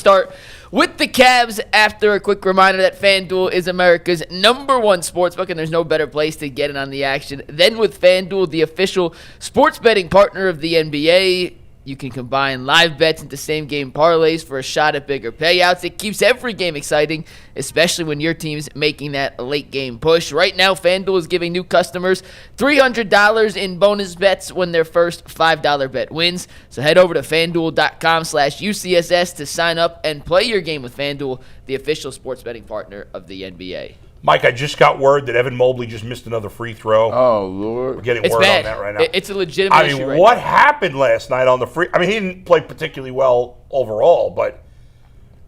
Start with the Cavs after a quick reminder that FanDuel is America's #1 sportsbook, and there's no better place to get in on the action than with FanDuel, the official sports betting partner of the NBA. You can combine live bets into same-game parlays for a shot at bigger payouts. It keeps every game exciting, especially when your team's making that late-game push. Right now, FanDuel is giving new customers $300 in bonus bets when their first $5 bet wins. So head over to FanDuel.com/UCSS to sign up and play your game with FanDuel, the official sports betting partner of the NBA. Mike, I just got word that Evan Mobley just missed another free throw. Oh, Lord. We're getting It's word bad. on that right now. It's a legitimate issue right what now. happened last night on the free? I mean, he didn't play particularly well overall, but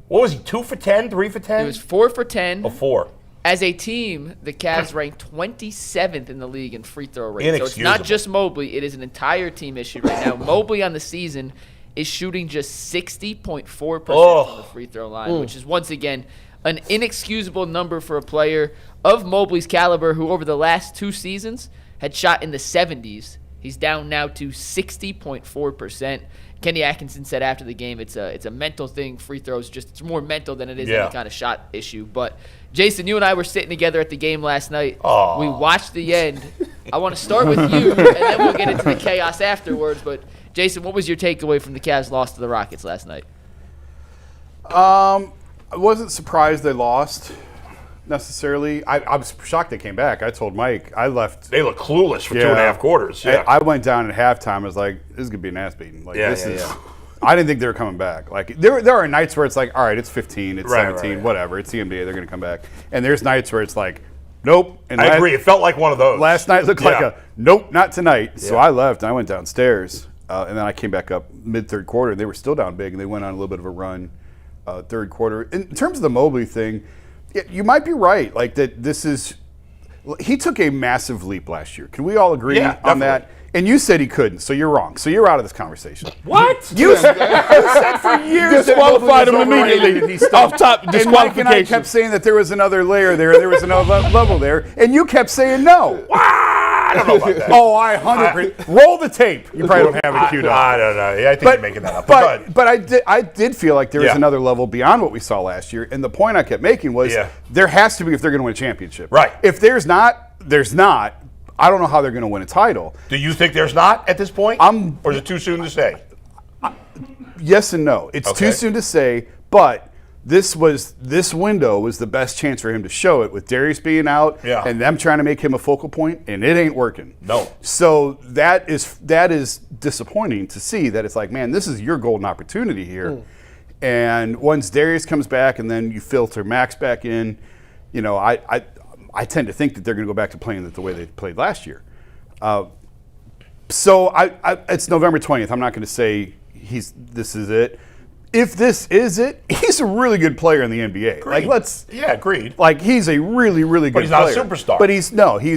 what was he, 2 for 10, 3 for 10? It was 4 for 10. 4. As a team, the Cavs ranked 27th in the league in free throw rate. So it's not just Mobley. It is an entire team issue right now. Mobley on the season is shooting just 60.4% from the free throw line, which is, once again, an inexcusable number for a player of Mobley's caliber who over the last 2 seasons had shot in the 70s. He's down now to 60.4%. Kenny Atkinson said after the game it's a mental thing. Free throws, it's more mental than it is any kind of shot issue. But, Jason, you and I were sitting together at the game last night. Aww. We watched the end. I want to start with you, and then we'll get into the chaos afterwards. But, Jason, what was your takeaway from the Cavs' loss to the Rockets last night? I wasn't surprised they lost necessarily. I was shocked they came back. I told Mike, I left. They look clueless for 2.5 quarters. Yeah. I went down at halftime. I was like, this is going to be an ass beating. Like, I didn't think they were coming back. Like there are nights where it's like, all right, it's 15, it's 17, whatever. It's the NBA. They're going to come back. And there's nights where it's like, nope. And I agree. It felt like one of those. Last night looked like a nope, not tonight. So I left and I went downstairs. And then I came back up mid-third quarter. They were still down big, and they went on a little bit of a run third quarter. In terms of the Mobley thing, you might be right. Like that, he took a massive leap last year. Can we all agree on that? And you said he couldn't, so you're wrong. So you're out of this conversation. What? You said for years disqualified him immediately. Off top disqualification. And Mike and I kept saying that there was another layer there. There was another level there, and you kept saying no. I don't know about that. Oh, I 100%. Roll the tape. You probably don't have it queued up. I don't know. Yeah, I think you're making that up. But I did feel like there was another level beyond what we saw last year. And the point I kept making was there has to be if they're going to win a championship. Right. If there's not, there's not. I don't know how they're going to win a title. Do you think there's not at this point? Or is it too soon to say? Yes and no. It's too soon to say, but this window was the best chance for him to show it with Darius being out and them trying to make him a focal point, and it ain't working. No. So that is disappointing to see that it's like, man, this is your golden opportunity here. And once Darius comes back and then you filter Max back in, I tend to think that they're going to go back to playing it the way they played last year. So it's November 20th. I'm not going to say this is it. If this is it, he's a really good player in the NBA. Agreed. Like agreed. Like he's a really, really good player. But he's not a superstar. But he's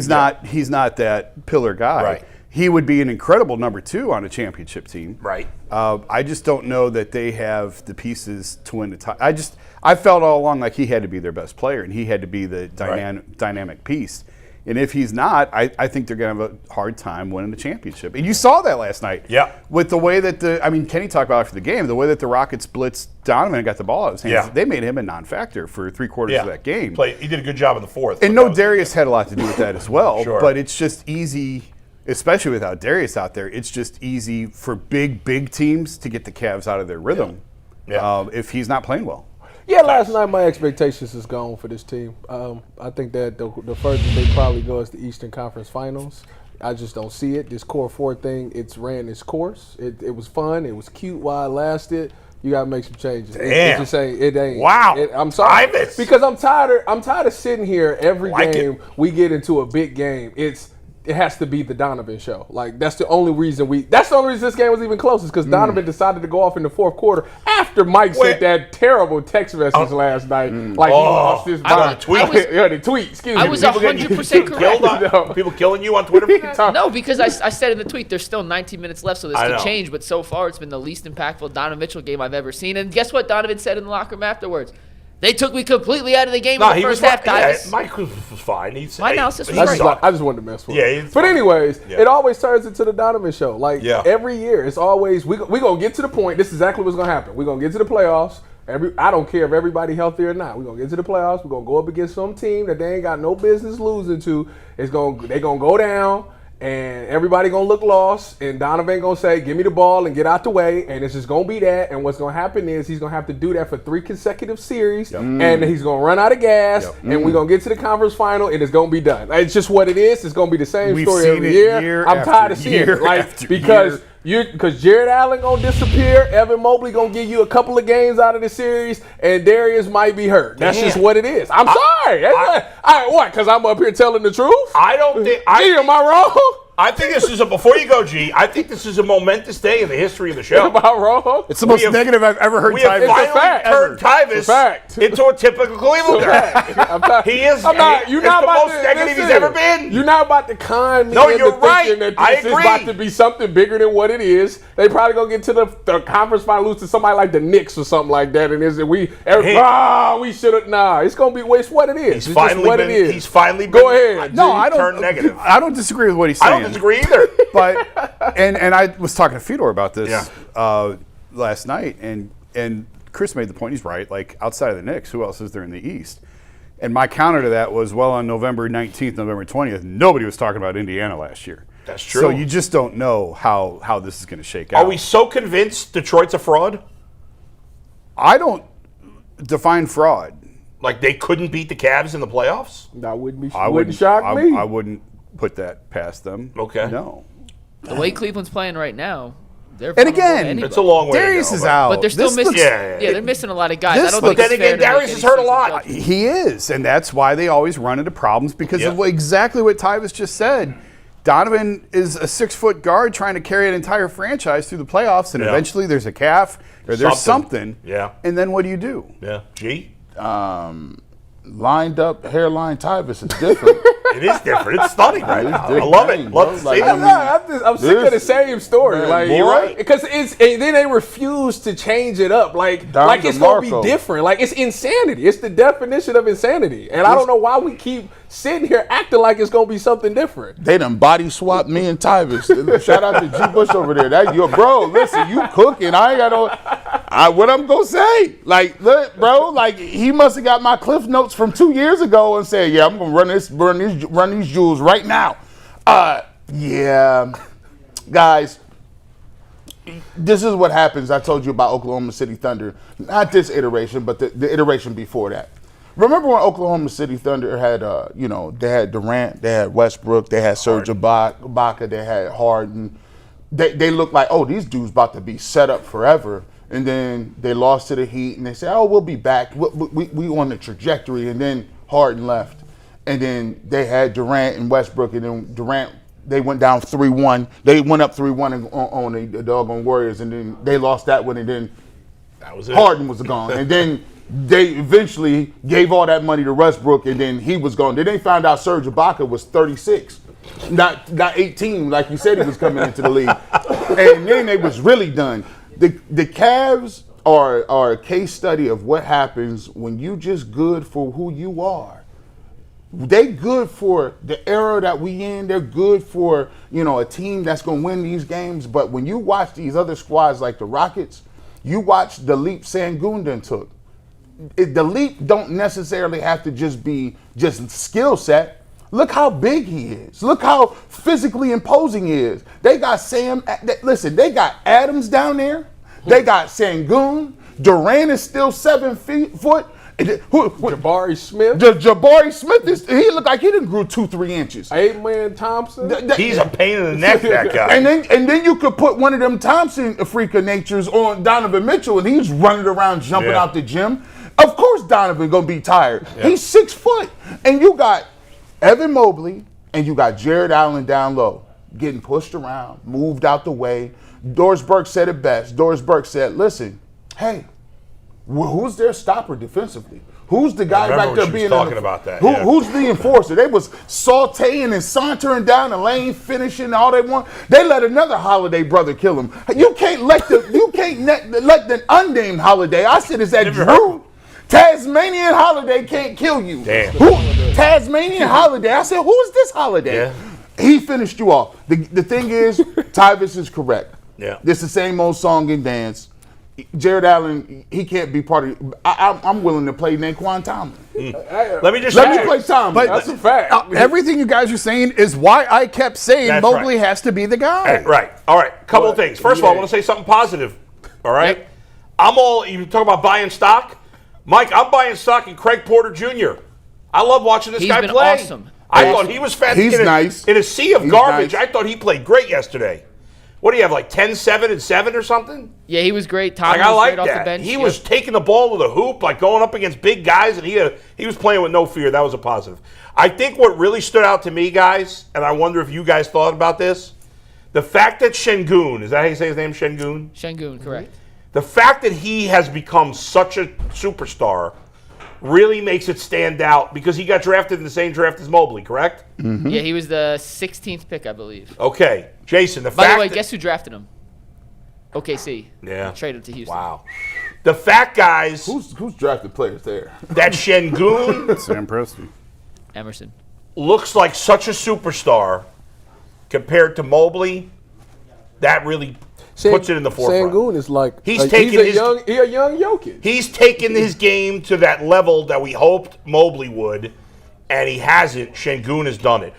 not. He's not that pillar guy. Right. He would be an incredible number 2 on a championship team. Right. I just don't know that they have the pieces to win the title. I felt all along like he had to be their best player and he had to be the dynamic piece. And if he's not, I think they're going to have a hard time winning the championship. And you saw that last night. Yeah. With the way that Kenny talked about after the game, the way that the Rockets blitzed Donovan and got the ball out of his hands, they made him a non-factor for 3/4 of that game. He did a good job in the fourth. And Darius had a lot to do with that as well. Sure. But it's just easy, especially without Darius out there, it's just easy for big teams to get the Cavs out of their rhythm if he's not playing well. Yeah, last night my expectations is gone for this team. I think that the furthest they probably go is the Eastern Conference Finals. I just don't see it. This core 4 thing, it's ran its course. It was fun. It was cute while it lasted. You gotta make some changes. Damn. It ain't. Wow. I'm sorry because I'm tired of sitting here every game we get into a big game. It has to be the Donovan show. Like that's the only reason this game was even close is because Donovan decided to go off in the fourth quarter after Mike sent that terrible text message last night. Like he lost his mind. The tweet. Excuse me. I was 100% correct. People killing you on Twitter? No, because I said in the tweet there's still 19 minutes left, so this could change. But so far it's been the least impactful Donovan Mitchell game I've ever seen. And guess what Donovan said in the locker room afterwards? They took me completely out of the game in the first half. Mike was fine. My analysis was right. I just wanted to mess with him. But fine. anyways, it always turns into the Donovan show. Like every year, it's always we gonna get to the point. This is exactly what's gonna happen. We're gonna get to the playoffs. I don't care if everybody healthy or not. We're going to get to the playoffs. We're going to go up against some team that they ain't got no business losing to. They're going to go down, and everybody going to look lost, and Donovan going to say, give me the ball and get out the way, and it's just going to be that. And what's going to happen is he's going to have to do that for 3 consecutive series, and he's going to run out of gas, and we're going to get to the conference final, and it's going to be done. It's just what it is. It's going to be the same story every year. I'm tired of seeing it. Because Jarrett Allen gonna disappear, Evan Mobley gonna give you a couple of games out of the series, and Darius might be hurt. That's just what it is. I'm sorry. What? Because I'm up here telling the truth? I don't think. Am I wrong? I think this is before you go, G. I think this is a momentous day in the history of the show. Am I wrong? It's the most negative I've ever heard. We have finally turned Tyvus into a typical Cleveland guy. He is. You're not the most negative he's ever been. You're not about to con me into thinking that this is about to be something bigger than what it is. They probably gonna get to the conference final, lose to somebody like the Knicks or something like that, and we should have. Nah, it's gonna be what it is. He's finally go ahead. No, I don't. Turned negative. I don't disagree with what he's saying. I don't disagree either. But and I was talking to Fedor about this last night, and Chris made the point. He's right. Like outside of the Knicks, who else is there in the East? And my counter to that was, well, on November 19th, November 20th, nobody was talking about Indiana last year. That's true. So you just don't know how this is going to shake out. Are we so convinced Detroit's a fraud? I don't define fraud. Like they couldn't beat the Cavs in the playoffs? That wouldn't shock me. I wouldn't put that past them. Okay. No. The way Cleveland's playing right now, they're and again, it's a long way. Darius to go, is out, but they're still missing. They're missing a lot of guys. I don't think then again, Darius is hurt a lot. He is, and that's why they always run into problems because of exactly what Tyvus just said. Donovan is a 6-foot guard trying to carry an entire franchise through the playoffs, and eventually there's a calf or there's something. Yeah. And then what do you do? Yeah. G? Lined up hairline Tyvus is different. It is different. It's stunning right now. I love it. I'm sick of the same story. Because and then they refuse to change it up. Like it's gonna be different. Like it's insanity. It's the definition of insanity. And I don't know why we keep sitting here acting like it's gonna be something different. They done body swapped me and Tyvus. Shout out to G Bush over there. That your bro. Listen, you cooking. I ain't got no. What I'm gonna say? Like, look, bro. Like he must have got my Cliff Notes from 2 years ago and said, "Yeah, I'm gonna run these jewels right now." Guys. This is what happens. I told you about Oklahoma City Thunder. Not this iteration, but the iteration before that. Remember when Oklahoma City Thunder had, they had Durant, they had Westbrook, they had Serge Ibaka, they had Harden. They looked like, oh, these dudes about to be set up forever. And then they lost to the Heat, and they said, oh, we'll be back. We on the trajectory. And then Harden left. And then they had Durant and Westbrook, and then Durant, they went down 3-1. They went up 3-1 on the doggone Warriors, and then they lost that one, and then that was it. Harden was gone. And then they eventually gave all that money to Westbrook, and then he was gone. Then they found out Serge Ibaka was 36, not 18, like you said he was coming into the league. And then they was really done. The Cavs are a case study of what happens when you just good for who you are. They good for the era that we in. They're good for, a team that's going to win these games. But when you watch these other squads like the Rockets, you watch the leap Sengun done took. The leap don't necessarily have to just be just skill set. Look how big he is. Look how physically imposing he is. They got they got Adams down there. They got Sengun. Durant is still 7 foot. Jabari Smith. Jabari Smith he looked like he done grew 2-3 inches. Amen Thompson. He's a pain in the neck, that guy. And then you could put one of them Thompson freak of natures on Donovan Mitchell, and he's running around jumping out the gym. Of course Donovan gonna be tired. Yeah. He's 6 foot. And you got Evan Mobley and you got Jarrett Allen down low, getting pushed around, moved out the way. Doris Burke said it best. Doris Burke said, listen, hey, who's their stopper defensively? Who's the guy back there being talking about that? Who's the enforcer? They was sauteing and sauntering down the lane, finishing all they want. They let another Holiday brother kill him. You can't let the unnamed Holiday. I said, is that Drew? Tasmanian Holiday can't kill you. Damn. Tasmanian Holiday. I said, who is this Holiday? Yeah. He finished you off. The thing is, Tyvus is correct. Yeah. This is the same old song and dance. Jarrett Allen, he can't be part of. I'm willing to play Naquan Tomlin. Let me play Tomlin. But That's a fact. Everything you guys are saying is why I kept saying That's Mobley right. has to be the guy. Right. All right. Couple of things. First of all, I want to say something positive. All right. Yep. You talk about buying stock. Mike, I'm buying stock in Craig Porter Jr. I love watching this He's guy been play. awesome. I thought he was fantastic. He's nice. In a sea of He's garbage, nice. I thought he played great yesterday. What do you have, like 10, 7, and 7 or something? Yeah, he was great. Tom Like, was I like great off the that. bench. He was taking the ball with a hoop, like going up against big guys, and he was playing with no fear. That was a positive. I think what really stood out to me, guys, and I wonder if you guys thought about this, the fact that Sengun, is that how you say his name, Sengun? Sengun, correct. The fact that he has become such a superstar really makes it stand out because he got drafted in the same draft as Mobley, correct? Mm-hmm. Yeah, he was the 16th pick, I believe. Okay. Jason, the By fact the way, that, guess who drafted him? OKC. Yeah. Traded to Houston. Wow. The fact, guys, Who's drafted players there? that Sengun Sam Presti. Emerson. looks like such a superstar compared to Mobley, that really puts it in the forefront. Sengun is like He's he's taking a his- young Jokic. He's taken his game to that level that we hoped Mobley would, and he hasn't. Sengun has done it.